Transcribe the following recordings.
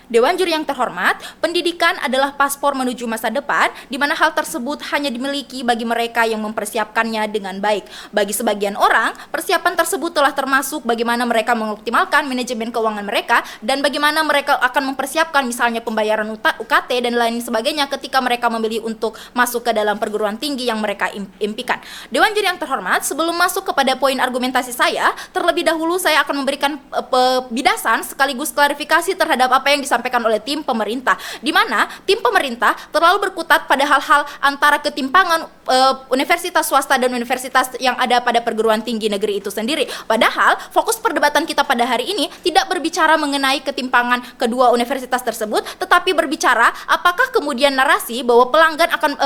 Dewan Juri yang terhormat, pendidikan adalah paspor menuju masa depan, di mana hal tersebut hanya dimiliki bagi mereka yang mempersiapkannya dengan baik. Bagi sebagian orang, persiapan tersebut telah termasuk bagaimana mereka mengoptimalkan manajemen keuangan mereka dan bagaimana mereka akan mempersiapkan misalnya pembayaran UKT dan lain sebagainya ketika mereka memilih untuk masuk ke dalam perguruan tinggi yang mereka impikan. Dewan Juri yang terhormat, sebelum masuk kepada poin argumentasi saya, terlebih dahulu saya akan memberikan bidasan sekaligus klarifikasi terhadap apa yang disampaikan oleh tim pemerintah, di mana tim pemerintah terlalu berkutat pada hal-hal antara ketimpangan universitas swasta dan universitas yang ada pada perguruan tinggi negeri itu sendiri. Padahal fokus perdebatan kita pada hari ini tidak berbicara mengenai ketimpangan kedua universitas tersebut, tetapi berbicara apakah kemudian narasi bahwa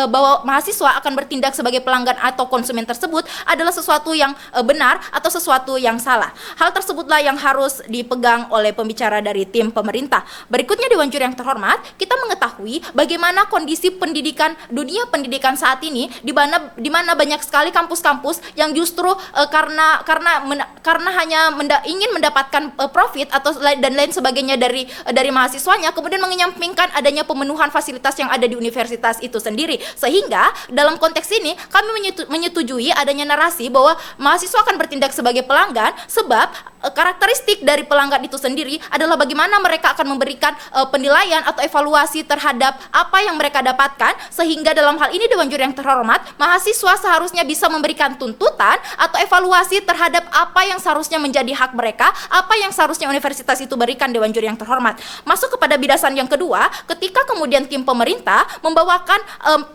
bahwa mahasiswa akan bertindak sebagai pelanggan atau konsumen tersebut adalah sesuatu yang benar atau sesuatu yang salah. Hal tersebutlah yang harus dipegang oleh pembicara dari tim pemerintah. Berikutnya, Dewan Juri yang terhormat, kita mengetahui bagaimana kondisi pendidikan, dunia pendidikan saat ini, di mana banyak sekali kampus-kampus yang justru karena hanya ingin mendapatkan profit atau dan lain sebagainya dari mahasiswanya, kemudian mengenyampingkan adanya pemenuhan fasilitas yang ada di universitas itu sendiri. Sehingga dalam konteks ini kami menyetujui adanya narasi bahwa mahasiswa akan bertindak sebagai pelanggan, sebab karakteristik dari pelanggan itu sendiri adalah bagaimana mereka akan memberikan penilaian atau evaluasi terhadap apa yang mereka dapatkan, sehingga dalam hal ini Dewan Juri yang terhormat, mahasiswa seharusnya bisa memberikan tuntutan atau evaluasi terhadap apa yang seharusnya menjadi hak mereka, apa yang seharusnya universitas itu berikan. Dewan Juri yang terhormat, masuk kepada bidasan yang kedua, ketika kemudian tim pemerintah membawakan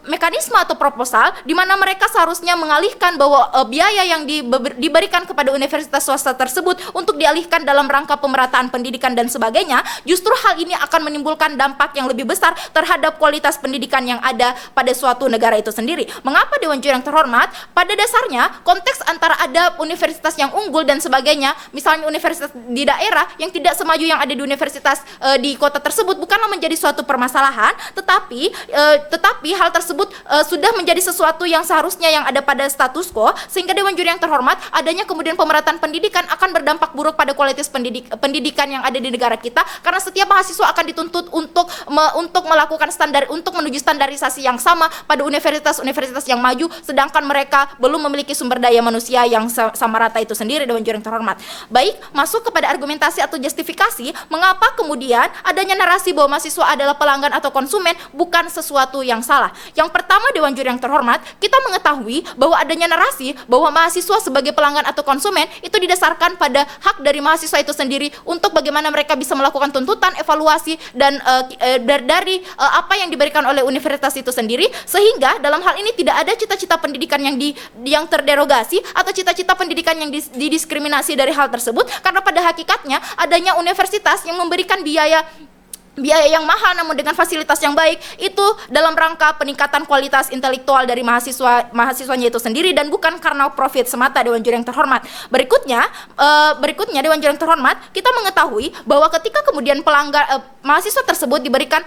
mekanisme atau proposal di mana mereka seharusnya mengalihkan bahwa biaya yang diberikan kepada universitas swasta tersebut untuk dialihkan dalam rangka pemerataan pendidikan dan sebagainya, justru hal ini akan menimbulkan dampak yang lebih besar terhadap kualitas pendidikan yang ada pada suatu negara itu sendiri. Mengapa, Dewan Juri yang terhormat? Pada dasarnya konteks antara ada universitas yang unggul dan sebagainya, misalnya universitas di daerah yang tidak semaju yang ada di universitas di kota tersebut, bukanlah menjadi suatu permasalahan, tetapi hal tersebut sudah menjadi sesuatu yang seharusnya yang ada pada status quo, sehingga Dewan Juri yang terhormat, adanya kemudian pemerataan pendidikan akan berdampak buruk pada kualitas pendidikan yang ada di negara kita, karena setiap mahasiswa akan dituntut untuk melakukan untuk menuju standarisasi yang sama pada universitas-universitas yang maju, sedangkan mereka belum memiliki sumber daya manusia yang sama rata itu sendiri. Dewan Juri yang terhormat. Baik, masuk kepada argumentasi atau justifikasi mengapa kemudian adanya narasi bahwa mahasiswa adalah pelanggan atau konsumen bukan sesuatu yang salah. Yang pertama, Dewan Juri yang terhormat, kita mengetahui bahwa adanya narasi bahwa mahasiswa sebagai pelanggan atau konsumen itu didasarkan pada hak dari mahasiswa itu sendiri untuk bagaimana mereka bisa melakukan tuntutan, evaluasi dan dari apa yang diberikan oleh universitas itu sendiri, sehingga dalam hal ini tidak ada cita-cita pendidikan yang terderogasi atau cita-cita pendidikan yang didiskriminasi dari hal tersebut, karena pada hakikatnya adanya universitas yang memberikan biaya yang mahal namun dengan fasilitas yang baik itu dalam rangka peningkatan kualitas intelektual dari mahasiswanya itu sendiri dan bukan karena profit semata. Dewan Juri yang terhormat. Berikutnya Dewan Juri yang terhormat, kita mengetahui bahwa ketika kemudian mahasiswa tersebut diberikan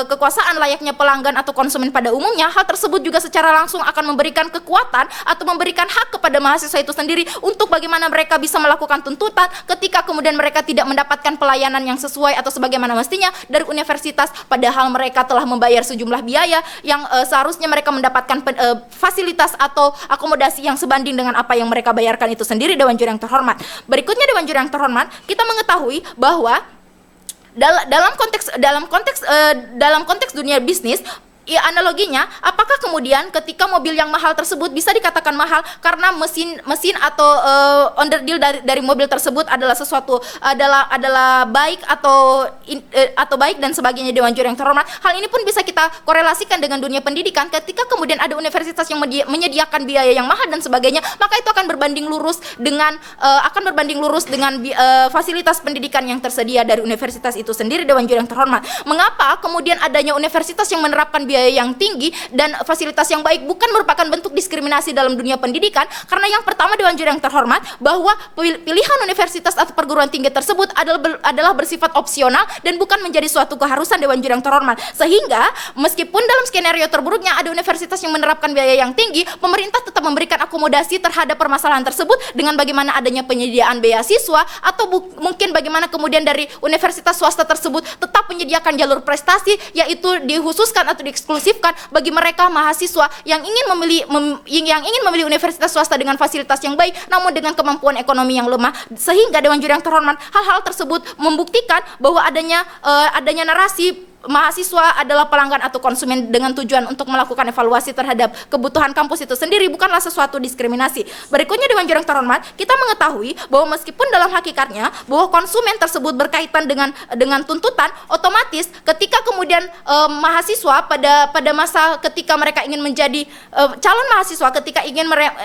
kekuasaan layaknya pelanggan atau konsumen pada umumnya, hal tersebut juga secara langsung akan memberikan kekuatan atau memberikan hak kepada mahasiswa itu sendiri untuk bagaimana mereka bisa melakukan tuntutan ketika kemudian mereka tidak mendapatkan pelayanan yang sesuai atau sebagaimana mestinya dari universitas, padahal mereka telah membayar sejumlah biaya yang seharusnya mereka mendapatkan fasilitas atau akomodasi yang sebanding dengan apa yang mereka bayarkan itu sendiri. Dewan Juri yang terhormat. Berikutnya, Dewan Juri yang terhormat, kita mengetahui bahwa dalam konteks dunia bisnis, ya, analoginya, apakah kemudian ketika mobil yang mahal tersebut bisa dikatakan mahal karena mesin atau underdeal dari mobil tersebut adalah sesuatu adalah baik atau baik dan sebagainya. Dewan Juri yang terhormat, hal ini pun bisa kita korelasikan dengan dunia pendidikan. Ketika kemudian ada universitas yang menyediakan biaya yang mahal dan sebagainya, maka itu akan berbanding lurus dengan fasilitas pendidikan yang tersedia dari universitas itu sendiri. Dewan Juri yang terhormat, mengapa kemudian adanya universitas yang menerapkan biaya yang tinggi dan fasilitas yang baik bukan merupakan bentuk diskriminasi dalam dunia pendidikan, karena yang pertama Dewan Juri yang terhormat, bahwa pilihan universitas atau perguruan tinggi tersebut adalah bersifat opsional dan bukan menjadi suatu keharusan Dewan Juri yang terhormat. Sehingga meskipun dalam skenario terburuknya ada universitas yang menerapkan biaya yang tinggi, pemerintah tetap memberikan akomodasi terhadap permasalahan tersebut dengan bagaimana adanya penyediaan beasiswa atau mungkin bagaimana kemudian dari universitas swasta tersebut tetap menyediakan jalur prestasi, yaitu dikhususkan atau dieksklusifkan bagi mereka mahasiswa yang ingin memilih universitas swasta dengan fasilitas yang baik namun dengan kemampuan ekonomi yang lemah. Sehingga Dewan Juri yang terhormat, hal-hal tersebut membuktikan bahwa adanya narasi mahasiswa adalah pelanggan atau konsumen dengan tujuan untuk melakukan evaluasi terhadap kebutuhan kampus itu sendiri bukanlah sesuatu diskriminasi. Berikutnya Dewan Juri yang terhormat, kita mengetahui bahwa meskipun dalam hakikatnya bahwa konsumen tersebut berkaitan dengan tuntutan, otomatis ketika kemudian mahasiswa pada masa ketika mereka ingin menjadi calon mahasiswa, ketika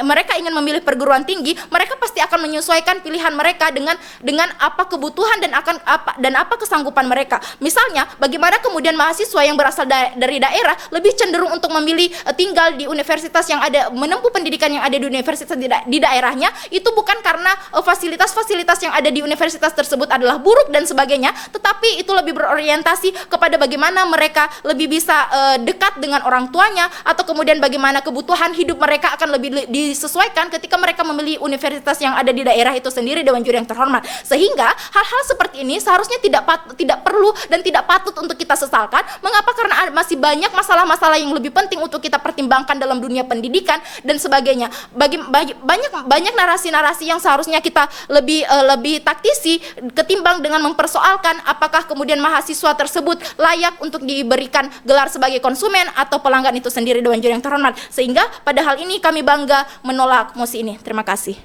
mereka ingin memilih perguruan tinggi, mereka pasti akan menyesuaikan pilihan mereka dengan apa kebutuhan dan apa kesanggupan mereka. Misalnya bagaimana kemudian mahasiswa yang berasal dari daerah lebih cenderung untuk memilih tinggal di universitas yang ada, menempuh pendidikan yang ada di universitas di daerahnya, itu bukan karena fasilitas-fasilitas yang ada di universitas tersebut adalah buruk dan sebagainya, tetapi itu lebih berorientasi kepada bagaimana mereka lebih bisa dekat dengan orang tuanya, atau kemudian bagaimana kebutuhan hidup mereka akan lebih disesuaikan ketika mereka memilih universitas yang ada di daerah itu sendiri, Dewan Juri yang terhormat. Sehingga hal-hal seperti ini seharusnya tidak perlu dan tidak patut untuk kita sesalkan. Mengapa? Karena masih banyak masalah-masalah yang lebih penting untuk kita pertimbangkan dalam dunia pendidikan dan sebagainya. Banyak narasi-narasi yang seharusnya kita lebih taktisi ketimbang dengan mempersoalkan apakah kemudian mahasiswa tersebut layak untuk diberikan gelar sebagai konsumen atau pelanggan itu sendiri, Dewan Juri yang terhormat. Sehingga pada hal ini kami bangga menolak mosi ini. Terima kasih.